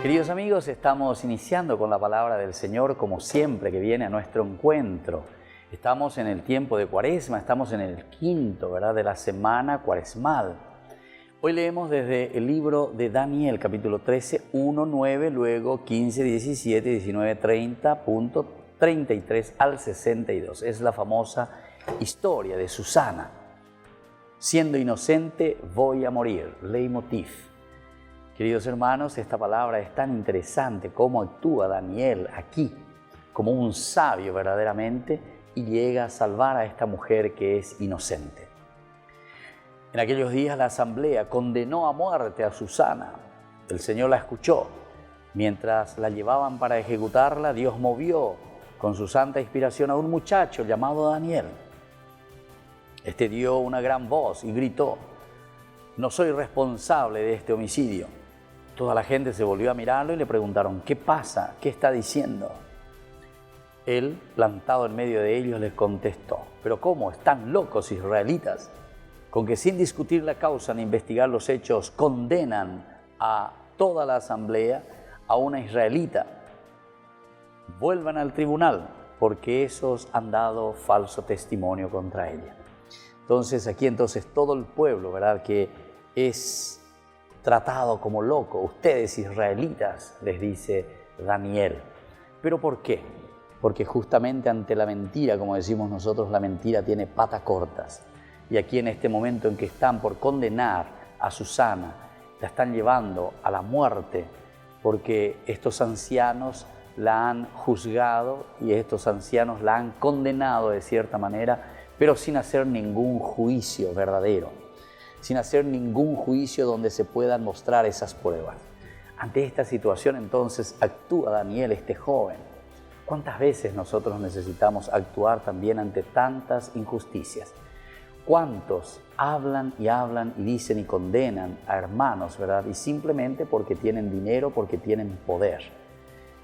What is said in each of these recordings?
Queridos amigos, estamos iniciando con la palabra del Señor, como siempre, que viene a nuestro encuentro. Estamos en el tiempo de Cuaresma, estamos en el quinto, ¿verdad?, de la semana cuaresmal. Hoy leemos desde el libro de Daniel, capítulo 13, 1, 9, luego 15, 17, 19, 30, punto 33 al 62. Es la famosa historia de Susana. Siendo inocente, voy a morir. Leitmotiv. Queridos hermanos, esta palabra es tan interesante, cómo actúa Daniel aquí, como un sabio verdaderamente, y llega a salvar a esta mujer que es inocente. En aquellos días la asamblea condenó a muerte a Susana. El Señor la escuchó. Mientras la llevaban para ejecutarla, Dios movió con su santa inspiración a un muchacho llamado Daniel. Este dio una gran voz y gritó: no soy responsable de este homicidio. Toda la gente se volvió a mirarlo y le preguntaron: ¿qué pasa? ¿Qué está diciendo? Él, plantado en medio de ellos, les contestó: ¿pero cómo? ¿Están locos israelitas? Con que sin discutir la causa ni investigar los hechos, condenan a toda la asamblea a una israelita. Vuelvan al tribunal, porque esos han dado falso testimonio contra ella. Entonces, aquí todo el pueblo, ¿verdad?, que es tratado como loco. Ustedes israelitas, les dice Daniel. ¿Pero por qué? Porque justamente ante la mentira, como decimos nosotros, la mentira tiene patas cortas. Y aquí en este momento en que están por condenar a Susana, la están llevando a la muerte, porque estos ancianos la han juzgado y estos ancianos la han condenado de cierta manera, pero sin hacer ningún juicio verdadero, sin hacer ningún juicio donde se puedan mostrar esas pruebas. Ante esta situación entonces actúa Daniel, este joven. ¿Cuántas veces nosotros necesitamos actuar también ante tantas injusticias? ¿Cuántos hablan y dicen y condenan a hermanos, ¿verdad?, y simplemente porque tienen dinero, porque tienen poder?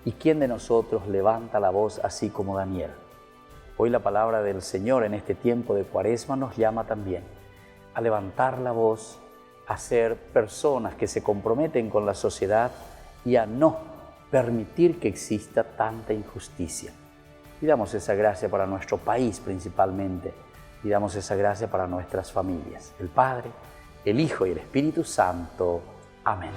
¿Y quién de nosotros levanta la voz así como Daniel? Hoy la palabra del Señor en este tiempo de Cuaresma nos llama también a levantar la voz, a ser personas que se comprometen con la sociedad y a no permitir que exista tanta injusticia. Pidamos esa gracia para nuestro país principalmente, pidamos esa gracia para nuestras familias. El Padre, el Hijo y el Espíritu Santo. Amén.